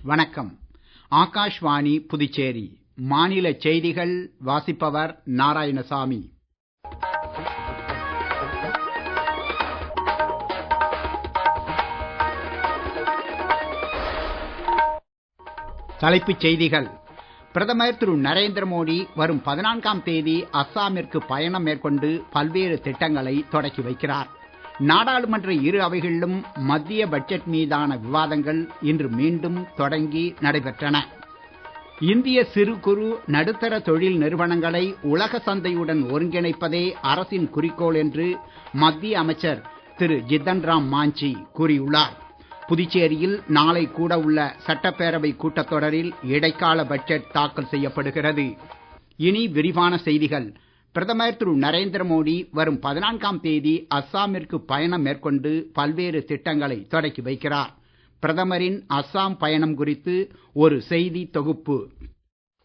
வணக்கம். ஆகாஷ்வாணி புதுச்சேரி. மாநில செய்திகள் வாசிப்பவர் நாராயணசாமி. தலைப்புச் செய்திகள். பிரதமர் திரு நரேந்திர மோடி வரும் 14ஆம் தேதி அஸ்ஸாமிற்கு பயணம் மேற்கொண்டு பல்வேறு திட்டங்களை தொடக்கி வைக்கிறார். நாடாளுமன்ற இரு அவைகளிலும் மத்திய பட்ஜெட் மீதான விவாதங்கள் இன்று மீண்டும் தொடங்கி நடைபெற்றன. இந்திய சிறு குறு நடுத்தர தொழில் நிறுவனங்களை உலக சந்தையுடன் ஒருங்கிணைப்பதே அரசின் குறிக்கோள் என்று மத்திய அமைச்சர் திரு ஜித்தன் ராம் மாஞ்சி கூறியுள்ளார். புதுச்சேரியில் நாளை கூட உள்ள சட்டப்பேரவை கூட்டத்தொடரில் இடைக்கால பட்ஜெட் தாக்கல் செய்யப்படுகிறது. இனி விரிவான செய்திகள். பிரதமர் திரு நரேந்திர மோடி வரும் 14ஆம் தேதி அஸ்ஸாமிற்கு பயணம் மேற்கொண்டு பல்வேறு திட்டங்களை தொடக்கி வைக்கிறார். பிரதமரின் அஸ்ஸாம் பயணம் குறித்து ஒரு செய்தி தொகுப்பு.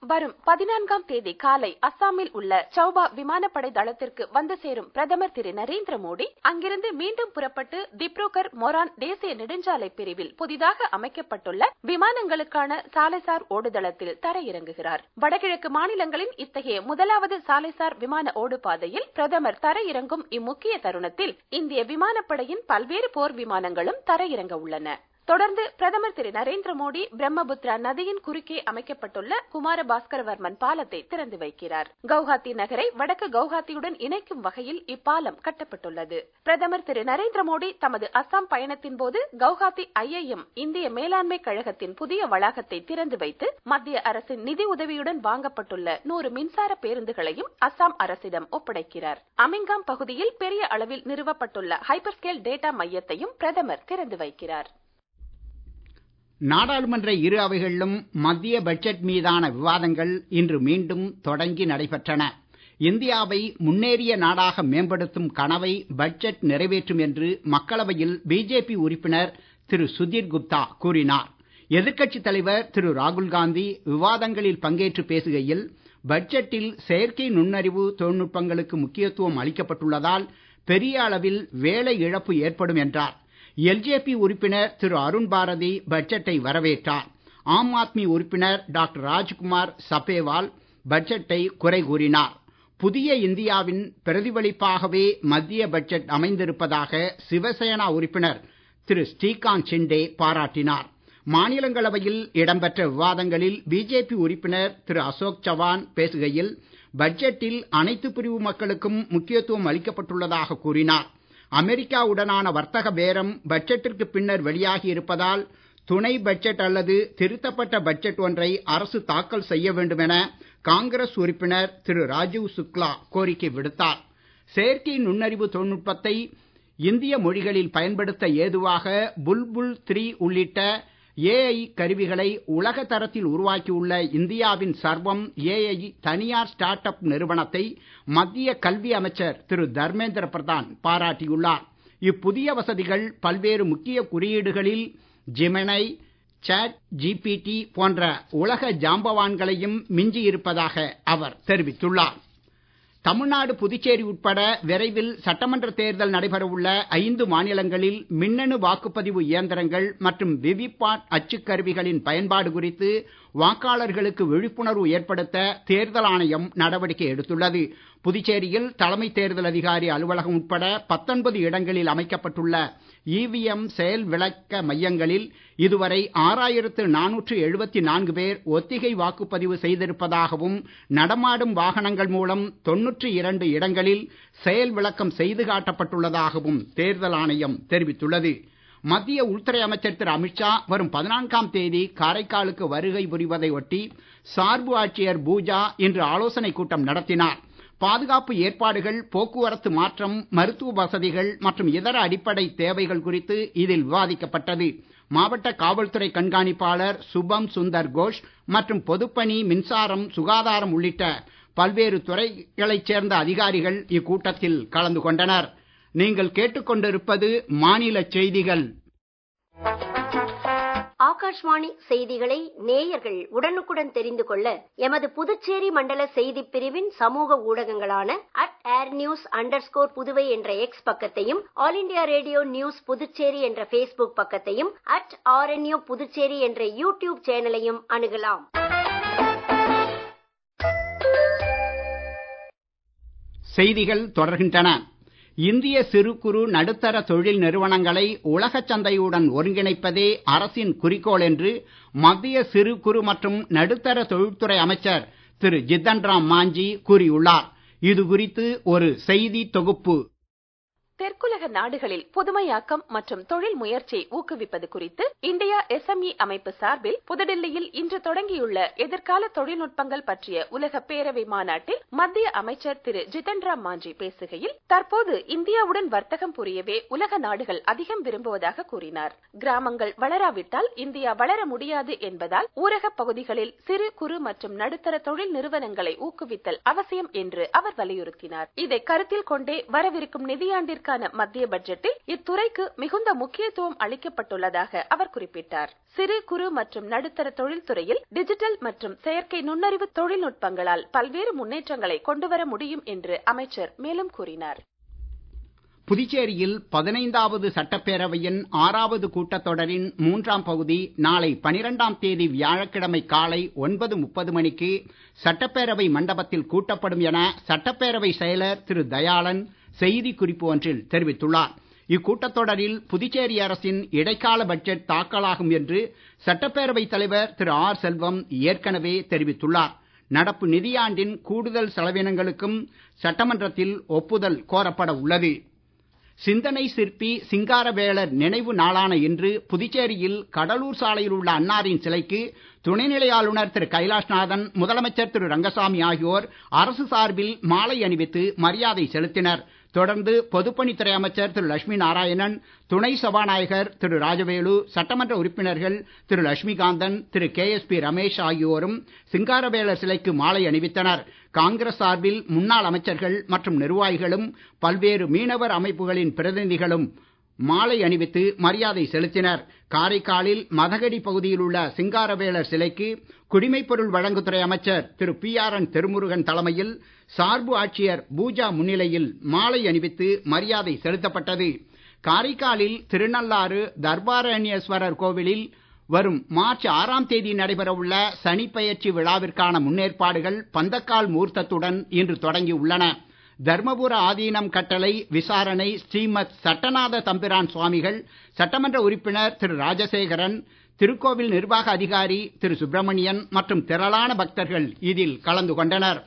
வரும் 14ஆம் தேதி காலை அஸ்ஸாமில் உள்ள சௌபா விமானப்படை தளத்திற்கு வந்து சேரும் பிரதமர் திரு நரேந்திர மோடி அங்கிருந்து மீண்டும் புறப்பட்டு திப்ருகர் மொரான் தேசிய நெடுஞ்சாலை பிரிவில் புதிதாக அமைக்கப்பட்டுள்ள விமானங்களுக்கான சாலைசார் ஓடுதளத்தில் தரையிறங்குகிறார். வடகிழக்கு மாநிலங்களின் இத்தகைய முதலாவது சாலைசார் விமான ஓடு பாதையில் பிரதமர் தரையிறங்கும் இம்முக்கிய தருணத்தில் இந்திய விமானப்படையின் பல்வேறு போர் விமானங்களும் தரையிறங்க உள்ளன. தொடர்ந்து பிரதமர் திரு நரேந்திர மோடி பிரம்மபுத்திரா நதியின் குறுக்கே அமைக்கப்பட்டுள்ள குமார பாஸ்கரவர்மன் பாலத்தை திறந்து வைக்கிறார். கவுஹாத்தி நகரை வடக்கு கவுஹாத்தியுடன் இணைக்கும் வகையில் இப்பாலம் கட்டப்பட்டுள்ளது. பிரதமர் திரு நரேந்திர மோடி தமது அஸ்ஸாம் பயணத்தின் போது கவுஹாத்தி IIM இந்திய மேலாண்மை கழகத்தின் புதிய வளாகத்தை திறந்து வைத்து மத்திய அரசின் நிதி உதவியுடன் வாங்கப்பட்டுள்ள 100 மின்சார பேருந்துகளையும் அஸ்ஸாம் அரசிடம் ஒப்படைக்கிறார். அமிங்காம் பகுதியில் பெரிய அளவில் நிறுவப்பட்டுள்ள ஹைப்பர்ஸ்கேல் டேட்டா மையத்தையும் பிரதமர் திறந்து வைக்கிறார். நாடாளுமன்ற இரு அவைகளிலும் மத்திய பட்ஜெட் மீதான விவாதங்கள் இன்று மீண்டும் தொடங்கி நடைபெற்றன. இந்தியாவை முன்னேறிய நாடாக மேம்படுத்தும் கனவை பட்ஜெட் நிறைவேற்றும் என்று மக்களவையில் பிஜேபி உறுப்பினர் திரு சுதீர் குப்தா கூறினார். எதிர்க்கட்சித் தலைவர் திரு ராகுல் காந்தி விவாதங்களில் பங்கேற்று பேசுகையில் பட்ஜெட்டில் செயற்கை நுண்ணறிவு தொழில்நுட்பங்களுக்கு முக்கியத்துவம் அளிக்கப்பட்டுள்ளதால் பெரிய அளவில் வேலை இழப்பு ஏற்படும் என்றார். எல்ஜேபி உறுப்பினர் திரு அருண் பாரதி பட்ஜெட்டை வரவேற்றார். ஆம் ஆத்மி உறுப்பினர் டாக்டர் ராஜ்குமார் சபேவால் பட்ஜெட்டை குறை கூறினார். புதிய இந்தியாவின் பிரதிபலிப்பாகவே மத்திய பட்ஜெட் அமைந்திருப்பதாக சிவசேனா உறுப்பினர் திரு ஸ்ரீகாந்த் ஷிண்டே பாராட்டினார். மாநிலங்களவையில் இடம்பெற்ற விவாதங்களில் பிஜேபி உறுப்பினர் திரு அசோக் சவான் பேசுகையில் பட்ஜெட்டில் அனைத்து பிரிவு மக்களுக்கும் முக்கியத்துவம் அளிக்கப்பட்டுள்ளதாக கூறினார். அமெரிக்காவுடனான வர்த்தக பேரம் பட்ஜெட்டிற்கு பின்னர் வெளியாகி இருப்பதால் துணை பட்ஜெட் அல்லது திருத்தப்பட்ட பட்ஜெட் ஒன்றை அரசு தாக்கல் செய்ய வேண்டும் என காங்கிரஸ் உறுப்பினர் திரு ராஜீவ் சுக்லா கோரிக்கை விடுத்தார். செயற்கை நுண்ணறிவு தொழில்நுட்பத்தை இந்திய மொழிகளில் பயன்படுத்த ஏதுவாக புல்புல் 3 உள்ளிட்ட AI கருவிகளை உலக தரத்தில் உருவாக்கியுள்ள இந்தியாவின் சர்வம் AI தனியார் ஸ்டார்ட் அப் நிறுவனத்தை மத்திய கல்வி அமைச்சர் திரு தர்மேந்திர பிரதான் பாராட்டியுள்ளார். இப்புதிய வசதிகள் பல்வேறு முக்கிய குறியீடுகளில் ஜெமினி, சாட் GPT போன்ற உலக ஜாம்பவான்களையும் மிஞ்சி இருப்பதாக அவர் தெரிவித்துள்ளார். தமிழ்நாடு, புதுச்சேரி உட்பட விரைவில் சட்டமன்ற தேர்தல் நடைபெற உள்ள 5 மாநிலங்களில் மின்னணு வாக்குப்பதிவு இயந்திரங்கள் மற்றும் விவிபாட் அச்சுக்கருவிகளின் பயன்பாடு குறித்து வாக்காளர்களுக்கு விழிப்புணர்வு ஏற்படுத்த தேர்தல் ஆணையம் நடவடிக்கை எடுத்துள்ளது. புதுச்சேரியில் தலைமை தேர்தல் அதிகாரி அலுவலகம் உட்பட 19 இடங்களில் அமைக்கப்பட்டுள்ள EVM செயல் விளக்க மையங்களில் இதுவரை 6474 பேர் ஒத்திகை வாக்குப்பதிவு செய்திருப்பதாகவும் நடமாடும் வாகனங்கள் மூலம் 92 இடங்களில் செயல் விளக்கம் செய்து காட்டப்பட்டுள்ளதாகவும் தேர்தல் ஆணையம் தெரிவித்துள்ளது. மத்திய உள்துறை அமைச்சர் திரு அமித்ஷா வரும் 14ஆம் தேதி காரைக்காலுக்கு வருகை புரிவதை ஒட்டி சார்பு ஆட்சியர் பூஜா இன்று ஆலோசனை கூட்டம் நடத்தினார். பாதுகாப்பு ஏற்பாடுகள், போக்குவரத்து மாற்றம், மருத்துவ வசதிகள் மற்றும் இதர அடிப்படை தேவைகள் குறித்து இதில் விவாதிக்கப்பட்டது. மாவட்ட காவல்துறை கண்காணிப்பாளர் சுபம் சுந்தர் கோஷ் மற்றும் பொதுப்பணி, மின்சாரம், சுகாதாரம் உள்ளிட்ட பல்வேறு துறைகளைச் சேர்ந்த அதிகாரிகள் இக்கூட்டத்தில் கலந்து கொண்டனர். நீங்கள் கேட்டுக்கொண்டிருப்பது மாநில செய்திகள். ஆகாஷ்வாணி செய்திகளை நேயர்கள் உடனுக்குடன் தெரிந்து கொள்ள எமது புதுச்சேரி மண்டல செய்தி பிரிவின் சமூக ஊடகங்களான @airnews_புதுவை என்ற எக்ஸ் பக்கத்தையும், all India radio news Puducherry என்ற Facebook பக்கத்தையும், @RNU புதுச்சேரி என்ற யூடியூப் சேனலையும் அணுகலாம். செய்திகள் தொடர்கின்றன. இந்திய சிறு குறு நடுத்தர தொழில் நிறுவனங்களை உலகச் சந்தையுடன் ஒருங்கிணைப்பதே அரசின் குறிக்கோள் என்று மத்திய சிறு குறு மற்றும் நடுத்தர தொழில்துறை அமைச்சர் திரு ஜித்தன் ராம் மாஞ்சி கூறியுள்ளார். இது குறித்து ஒரு செய்தி தொகுப்பு. தெற்குலக நாடுகளில் புதுமையாக்கம் மற்றும் தொழில் முயற்சியை ஊக்குவிப்பது குறித்து இந்தியா SME அமைப்பு சார்பில் புதுடில்லியில் இன்று தொடங்கியுள்ள எதிர்கால தொழில்நுட்பங்கள் பற்றிய உலக பேரவை மாநாட்டில் மத்திய அமைச்சர் திரு ஜித்தன் ராம் மாஞ்சி பேசுகையில், தற்போது இந்தியாவுடன் வர்த்தகம் புரியவே உலக நாடுகள் அதிகம் விரும்புவதாக கூறினார். கிராமங்கள் வளராவிட்டால் இந்தியா வளர முடியாது என்பதால் ஊரக பகுதிகளில் சிறு குறு மற்றும் நடுத்தர தொழில் நிறுவனங்களை ஊக்குவித்தல் அவசியம் என்று அவர் வலியுறுத்தினார். இதை கருத்தில் கொண்டே வரவிருக்கும் நிதியாண்டிற்கு மத்திய பட்ஜெட்டில் இத்துறைக்கு மிகுந்த முக்கியத்துவம் அளிக்கப்பட்டுள்ளதாக அவர் குறிப்பிட்டார். சிறு குறு மற்றும் நடுத்தர தொழில்துறையில் டிஜிட்டல் மற்றும் செயற்கை நுண்ணறிவு தொழில்நுட்பங்களால் பல்வேறு முன்னேற்றங்களை கொண்டுவர முடியும் என்று அமைச்சர் மேலும் கூறினார். புதுச்சேரியில் 15வது சட்டப்பேரவையின் 6வது கூட்டத்தொடரின் 3ஆம் பகுதி நாளை 12ஆம் தேதி வியாழக்கிழமை காலை 9:30 மணிக்கு சட்டப்பேரவை மண்டபத்தில் கூட்டப்படும் என சட்டப்பேரவை செயலர் திரு தயாளன் செய்தி குறிப்பு ஒன்றில் தெரிவித்துள்ளார். இக்கூட்டத்தொடரில் புதுச்சேரி அரசின் இடைக்கால பட்ஜெட் தாக்கலாகும் என்று சட்டப்பேரவை தலைவர் திரு R. செல்வம் ஏற்கனவே தெரிவித்துள்ளார். நடப்பு நிதியாண்டின் கூடுதல் செலவினங்களுக்கும் சட்டமன்றத்தில் ஒப்புதல் கோரப்பட உள்ளது. சிந்தனை சிற்பி சிங்காரவேலர் நினைவு நாளான இன்று புதுச்சேரியில் கடலூர் சாலையில் உள்ள அன்னாரின் சிலைக்கு துணைநிலை ஆளுநர் திரு கைலாஷ்நாதன், முதலமைச்சர் திரு ரங்கசாமி ஆகியோர் அரசு சார்பில் மாலை அணிவித்து மரியாதை செலுத்தினர். தொடர்ந்து பொதுப்பணித்துறை அமைச்சர் திரு லட்சுமி நாராயணன், துணை சபாநாயகர் திரு ராஜவேலு, சட்டமன்ற உறுப்பினர்கள் திரு லட்சுமிகாந்தன், திரு KSP ரமேஷ் ஆகியோரும் சிங்காரவேலர் சிலைக்கு மாலை அணிவித்தனர். காங்கிரஸ் சார்பில் முன்னாள் அமைச்சர்கள் மற்றும் நிர்வாகிகளும் பல்வேறு மீனவர் அமைப்புகளின் பிரதிநிதிகளும் மாலை அணிவித்து மரியாதை செலுத்தினர். காரைக்காலில் மதகடி பகுதியில் உள்ள சிங்காரவேலர் சிலைக்கு குடிமைப் பொருள் வழங்குதுறை அமைச்சர் திரு PRN திருமுருகன் தலைமையில் சார்பு ஆட்சியர் பூஜா முன்னிலையில் மாலை அணிவித்து மரியாதை செலுத்தப்பட்டது. காரைக்காலில் திருநள்ளாறு தர்பாரண்யேஸ்வரர் கோவிலில் வரும் மார்ச் 6ஆம் தேதி நடைபெறவுள்ள சனிப்பெயர்ச்சி விழாவிற்கான முன்னேற்பாடுகள் பந்தக்கால் மூர்த்தத்துடன் இன்று தொடங்கி உள்ளன. தர்மபுர ஆதீனம் கட்டளை விசாரணை ஸ்ரீமத் சட்டநாத தம்பிரான் சுவாமிகள், சட்டமன்ற உறுப்பினர் திரு ராஜசேகரன், திருக்கோவில் நிர்வாக அதிகாரி திரு சுப்பிரமணியன் மற்றும் திரளான பக்தர்கள் இதில் கலந்து கொண்டனர்.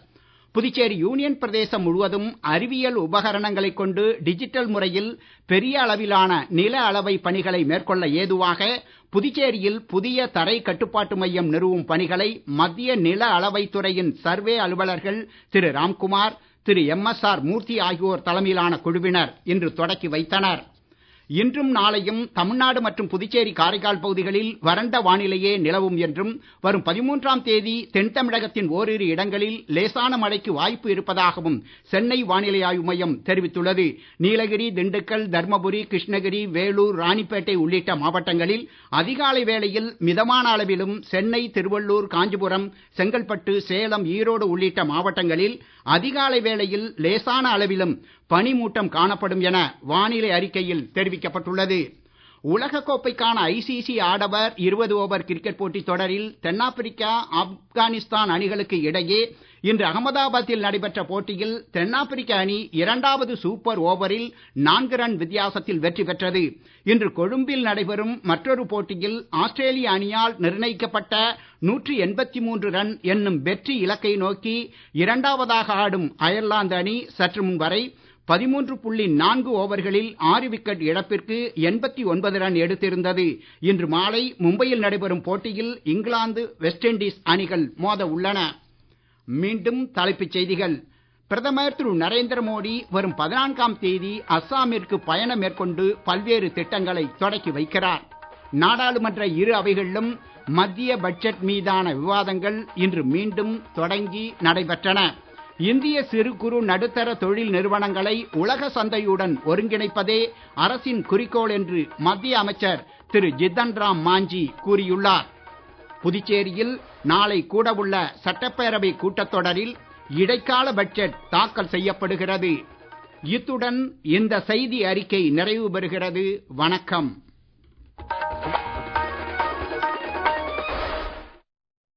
புதுச்சேரி யூனியன் பிரதேசம் முழுவதும் அறிவியல் உபகரணங்களை கொண்டு டிஜிட்டல் முறையில் பெரிய அளவிலான நில அளவை பணிகளை மேற்கொள்ள ஏதுவாக புதுச்சேரியில் புதிய தரை கட்டுப்பாட்டு மையம் நிறுவும் பணிகளை மத்திய நில அளவைத்துறையின் சர்வே அலுவலர்கள் திரு ராம்குமார், திரு MSR மூர்த்தி ஆகியோர் தலைமையிலான குழுவினர் இன்று தொடக்கி வைத்தனர். இன்றும் நாளையும் தமிழ்நாடு மற்றும் புதுச்சேரி காரைக்கால் பகுதிகளில் வறண்ட வானிலையே நிலவும் என்றும் வரும் 13ஆம் தேதி தென் தமிழகத்தின் ஓரிரு இடங்களில் லேசான மழைக்கு வாய்ப்பு இருப்பதாகவும் சென்னை வானிலை ஆய்வு மையம் தெரிவித்துள்ளது. நீலகிரி, திண்டுக்கல், தர்மபுரி, கிருஷ்ணகிரி, வேலூர், ராணிப்பேட்டை உள்ளிட்ட மாவட்டங்களில் அதிகாலை வேளையில் மிதமான அளவிலும், சென்னை, திருவள்ளூர், காஞ்சிபுரம், செங்கல்பட்டு, சேலம், ஈரோடு உள்ளிட்ட மாவட்டங்களில் அதிகாலை வேளையில் லேசான அளவிலும் பனிமூட்டம் காணப்படும் என வானிலை அறிக்கையில் தெரிவிக்கப்பட்டுள்ளது. உலகக்கோப்பைக்கான ICC ஆடவர் 20 ஓவர் கிரிக்கெட் போட்டித் தொடரில் தென்னாப்பிரிக்கா, ஆப்கானிஸ்தான் அணிகளுக்கு இடையே இன்று அகமதாபாத்தில் நடைபெற்ற போட்டியில் தென்னாப்பிரிக்க அணி 2வது சூப்பர் ஓவரில் 4 ரன் வித்தியாசத்தில் வெற்றி பெற்றது. இன்று கொழும்பில் நடைபெறும் மற்றொரு போட்டியில் ஆஸ்திரேலிய அணியால் நிர்ணயிக்கப்பட்ட 183 ரன் என்னும் வெற்றி இலக்கை நோக்கி 2வதாக ஆடும் அயர்லாந்து அணி சற்று முன் வரை 13.4 ஓவர்களில் 6 விக்கெட் இழப்பிற்கு 89 ரன் எடுத்திருந்தது. இன்று மாலை மும்பையில் நடைபெறும் போட்டியில் இங்கிலாந்து, வெஸ்ட் இண்டீஸ் அணிகள் மோத உள்ளன. மீண்டும் தலைப்புச் செய்திகள். பிரதமர் திரு நரேந்திர மோடி வரும் 14ஆம் தேதி அஸ்ஸாமிற்கு பயணம் மேற்கொண்டு பல்வேறு திட்டங்களை தொடக்கி வைக்கிறார். நாடாளுமன்ற இரு அவைகளிலும் மத்திய பட்ஜெட் மீதான விவாதங்கள் இன்று மீண்டும் தொடங்கி நடைபெற்றன. இந்திய சிறு குறு நடுத்தர தொழில் நிறுவனங்களை உலக சந்தையுடன் ஒருங்கிணைப்பதே அரசின் குறிக்கோள் என்று மத்திய அமைச்சர் திரு ஜித்தன் ராம் மாஞ்சி கூறியுள்ளார். புதுச்சேரியில் நாளை கூடவுள்ள சட்டப்பேரவை கூட்டத்தொடரில் இடைக்கால பட்ஜெட் தாக்கல் செய்யப்படுகிறது. இத்துடன் இந்த செய்தி அறிக்கை நிறைவு பெறுகிறது. வணக்கம்.